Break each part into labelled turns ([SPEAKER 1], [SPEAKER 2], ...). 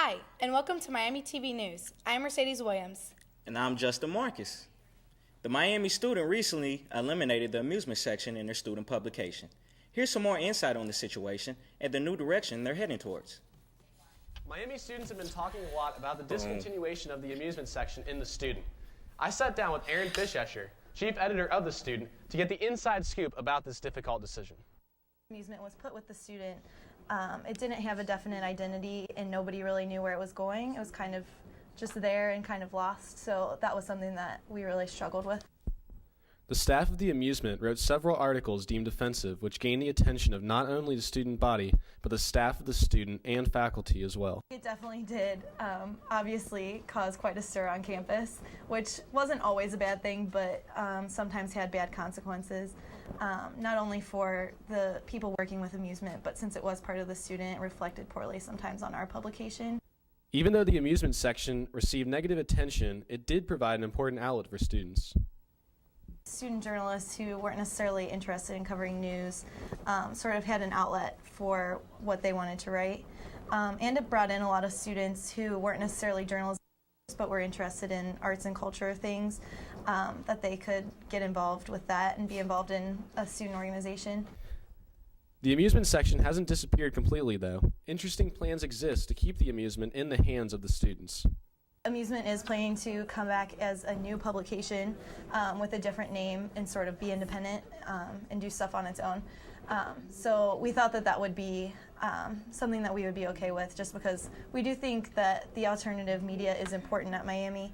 [SPEAKER 1] Hi, and welcome to Miami TV News. I'm Mercedes Williams.
[SPEAKER 2] And I'm Justin Marcus. The Miami Student recently eliminated the amusement section in their student publication. Here's some more insight on the situation and the new direction they're heading towards.
[SPEAKER 3] Miami students have been talking a lot about the discontinuation of the amusement section in The Student. I sat down with Aaron Fischescher, chief editor of The Student, to get the inside scoop about this difficult decision.
[SPEAKER 4] Amusement was put with The Student. It didn't have a definite identity and nobody really knew where it was going. It was kind of just there and kind of lost, so that was something that we really struggled with.
[SPEAKER 5] The staff of the amusement wrote several articles deemed offensive, which gained the attention of not only the student body, but the staff of the student and faculty as well.
[SPEAKER 4] It definitely did obviously cause quite a stir on campus, which wasn't always a bad thing, but sometimes had bad consequences, not only for the people working with amusement, but since it was part of the student, it reflected poorly sometimes on our publication.
[SPEAKER 5] Even though the amusement section received negative attention, it did provide an important outlet for students.
[SPEAKER 4] Student journalists who weren't necessarily interested in covering news sort of had an outlet for what they wanted to write. And it brought in a lot of students who weren't necessarily journalists but were interested in arts and culture things, that they could get involved with that and be involved in a student organization.
[SPEAKER 5] The amusement section hasn't disappeared completely, though. Interesting plans exist to keep the amusement in the hands of the students.
[SPEAKER 4] Amusement is planning to come back as a new publication with a different name and sort of be independent and do stuff on its own. So we thought that that would be something that we would be okay with, just because we do think that the alternative media is important at Miami.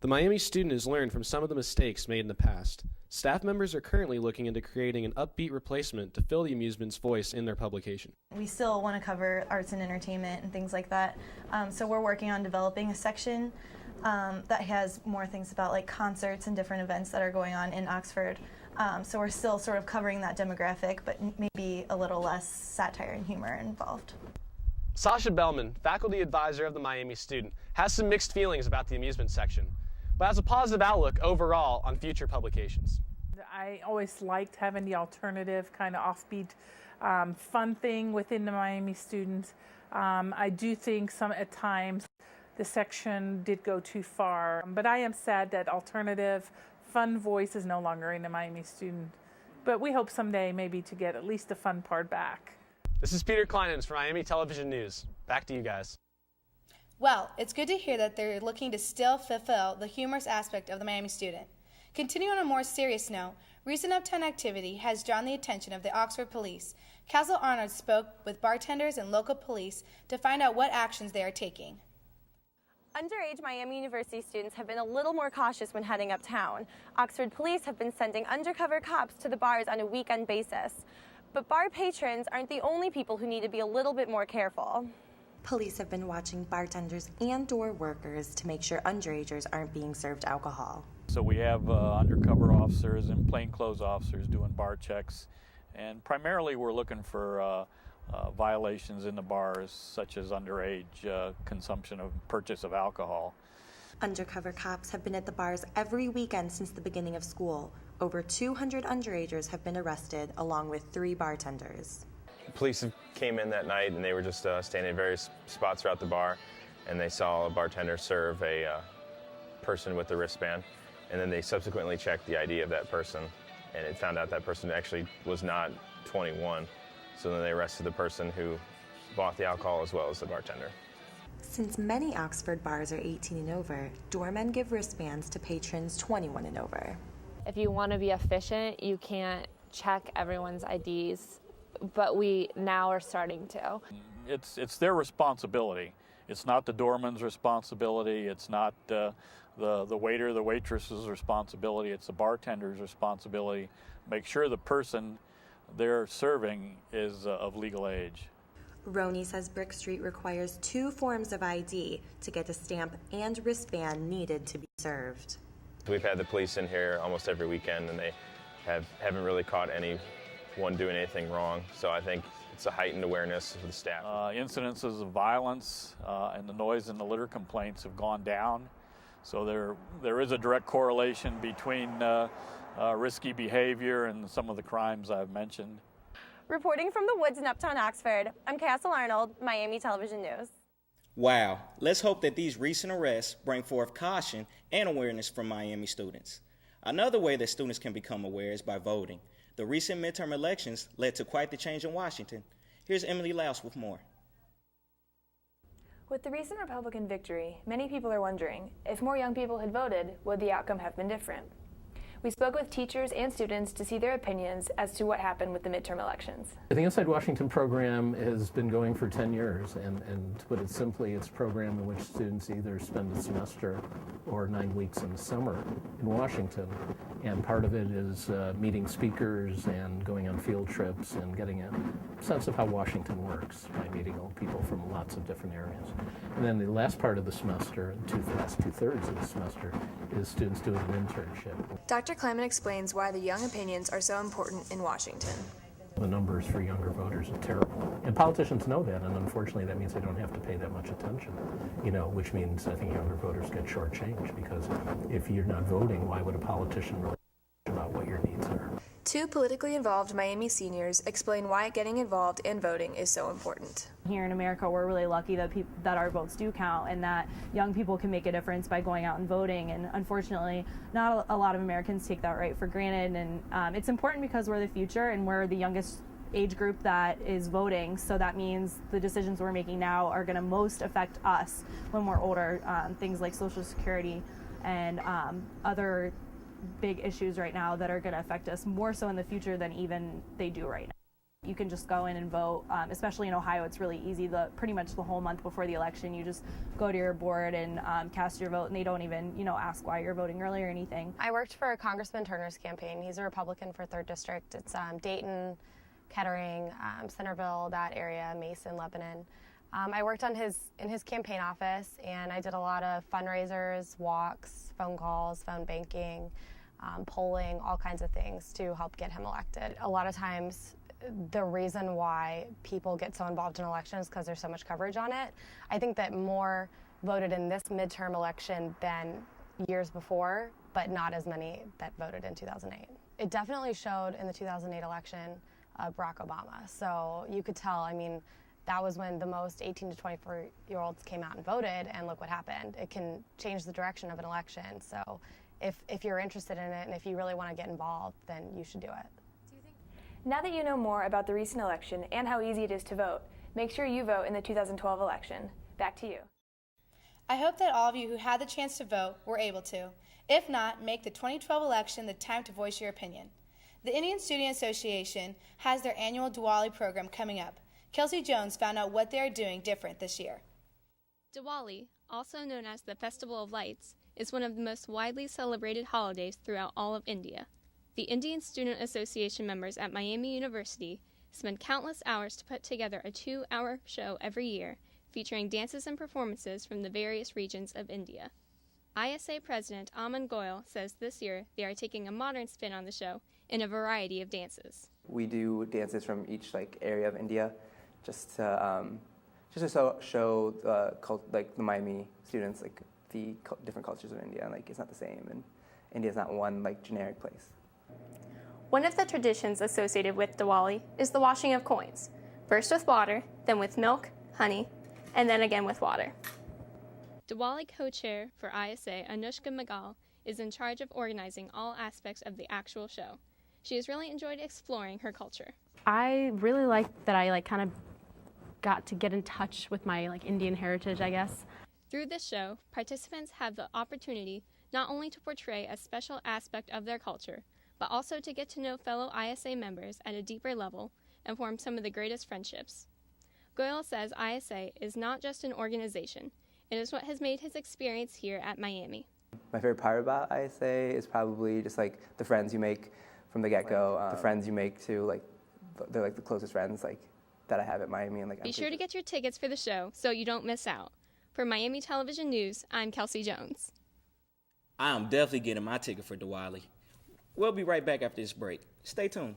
[SPEAKER 5] The Miami Student has learned from some of the mistakes made in the past. Staff members are currently looking into creating an upbeat replacement to fill the amusement's voice in their publication. We
[SPEAKER 4] still want to cover arts and entertainment and things like that, so we're working on developing a section that has more things about like concerts and different events that are going on in Oxford. So we're still sort of covering that demographic, but maybe a little less satire and humor involved.
[SPEAKER 3] Sasha Bellman, faculty advisor of the Miami Student, has some mixed feelings about the amusement section, but has a positive outlook overall on future publications.
[SPEAKER 6] I always liked having the alternative, kind of offbeat, fun thing within the Miami Student. I do think at times the section did go too far, but I am sad that alternative, fun voice is no longer in the Miami Student. But we hope someday maybe to get at least the fun part back.
[SPEAKER 3] This is Peter Kleinens for Miami Television News. Back to you guys.
[SPEAKER 1] Well, it's good to hear that they're looking to still fulfill the humorous aspect of the Miami Student. Continuing on a more serious note, recent uptown activity has drawn the attention of the Oxford Police. Castle Arnold spoke with bartenders and local police to find out what actions they are taking.
[SPEAKER 7] Underage Miami University students have been a little more cautious when heading uptown. Oxford police have been sending undercover cops to the bars on a weekend basis. But bar patrons aren't the only people who need to be a little bit more careful.
[SPEAKER 8] Police have been watching bartenders and door workers to make sure underagers aren't being served alcohol.
[SPEAKER 9] So we have undercover officers and plainclothes officers doing bar checks, and primarily we're looking for violations in the bars, such as underage consumption of purchase of alcohol.
[SPEAKER 8] Undercover cops have been at the bars every weekend since the beginning of school. Over 200 underagers have been arrested, along with 3 bartenders.
[SPEAKER 10] Police came in that night and they were just standing at various spots throughout the bar, and they saw a bartender serve a person with a wristband, and then they subsequently checked the ID of that person, and it found out that person actually was not 21. So then they arrested the person who bought the alcohol as well as the bartender.
[SPEAKER 8] Since many Oxford bars are 18 and over, doormen give wristbands to patrons 21 and over.
[SPEAKER 11] If you want to be efficient, you can't check everyone's IDs, but we now are starting to.
[SPEAKER 9] It's their responsibility. It's not the doorman's responsibility. It's not the waiter, the waitress's responsibility. It's the bartender's responsibility. Make sure the person they're serving is of legal age.
[SPEAKER 8] Roney says Brick Street requires 2 forms of ID to get a stamp and wristband needed to be served.
[SPEAKER 10] We've had the police in here almost every weekend, and they haven't really caught anyone doing anything wrong. So I think it's a heightened awareness of the staff.
[SPEAKER 9] Incidences of violence and the noise and the litter complaints have gone down. So there is a direct correlation between risky behavior and some of the crimes I've mentioned.
[SPEAKER 7] Reporting from the woods in uptown Oxford, I'm Castle Arnold, Miami Television News.
[SPEAKER 2] Wow, let's hope that these recent arrests bring forth caution and awareness from Miami students. Another way that students can become aware is by voting. The recent midterm elections led to quite the change in Washington. Here's Emily Laus with more.
[SPEAKER 12] With the recent Republican victory, many people are wondering, if more young people had voted, would the outcome have been different? We spoke with teachers and students to see their opinions as to what happened with the midterm elections.
[SPEAKER 13] The Inside Washington program has been going for 10 years, and to put it simply, it's a program in which students either spend a semester or 9 weeks in the summer in Washington. And part of it is meeting speakers and going on field trips and getting a sense of how Washington works by meeting people from lots of different areas. And then the last part of the semester, the last two-thirds of the semester, is students doing an internship.
[SPEAKER 12] Dr. Clement explains why the young opinions are so important in Washington.
[SPEAKER 13] The numbers for younger voters are terrible. And politicians know that, and unfortunately that means they don't have to pay that much attention, which means I think younger voters get shortchanged, because if you're not voting, why would a politician really care about what your needs are?
[SPEAKER 12] Two politically involved Miami seniors explain why getting involved and voting is so important.
[SPEAKER 14] Here in America, we're really lucky that our votes do count and that young people can make a difference by going out and voting. And unfortunately, not a lot of Americans take that right for granted. And it's important because we're the future and we're the youngest age group that is voting. So that means the decisions we're making now are going to most affect us when we're older. Things like Social Security and other big issues right now that are going to affect us more so in the future than even they do right now. You can just go in and vote, especially in Ohio. It's really easy. Pretty much the whole month before the election, you just go to your board and cast your vote, and they don't even ask why you're voting early or anything.
[SPEAKER 15] I worked for Congressman Turner's campaign. He's a Republican for 3rd District. It's Dayton, Kettering, Centerville, that area, Mason, Lebanon. I worked in his campaign office, and I did a lot of fundraisers, walks, phone calls, phone banking, polling, all kinds of things to help get him elected. A lot of times, the reason why people get so involved in elections is because there's so much coverage on it. I think that more voted in this midterm election than years before, but not as many that voted in 2008. It definitely showed in the 2008 election Barack Obama. So you could tell, that was when the most 18 to 24-year-olds came out and voted, and look what happened. It can change the direction of an election. So if you're interested in it and if you really want to get involved, then you should do it.
[SPEAKER 12] Now that you know more about the recent election and how easy it is to vote, make sure you vote in the 2012 election. Back to you.
[SPEAKER 1] I hope that all of you who had the chance to vote were able to. If not, make the 2012 election the time to voice your opinion. The Indian Student Association has their annual Diwali program coming up. Kelsey Jones found out what they are doing different this year.
[SPEAKER 16] Diwali, also known as the Festival of Lights, is one of the most widely celebrated holidays throughout all of India. The Indian Student Association members at Miami University spend countless hours to put together a 2-hour show every year, featuring dances and performances from the various regions of India. ISA President Aman Goyal says this year they are taking a modern spin on the show in a variety of dances.
[SPEAKER 17] We do dances from each area of India, just to show the Miami students the different cultures of India. It's not the same, and India's not one generic place.
[SPEAKER 16] One of the traditions associated with Diwali is the washing of coins, first with water, then with milk, honey, and then again with water. Diwali co-chair for ISA, Anushka Magal, is in charge of organizing all aspects of the actual show. She has really enjoyed exploring her culture.
[SPEAKER 18] I really like that I kind of got to get in touch with my Indian heritage, I guess.
[SPEAKER 16] Through this show, participants have the opportunity not only to portray a special aspect of their culture, but also to get to know fellow ISA members at a deeper level and form some of the greatest friendships. Goyal says ISA is not just an organization, it is what has made his experience here at Miami.
[SPEAKER 17] My favorite part about ISA is probably just the friends you make from the get-go, the friends you make too, they're the closest friends that I have at Miami. And
[SPEAKER 16] Be sure to get your tickets for the show so you don't miss out. For Miami Television News, I'm Kelsey Jones.
[SPEAKER 2] I'm definitely getting my ticket for Diwali. We'll be right back after this break. Stay tuned.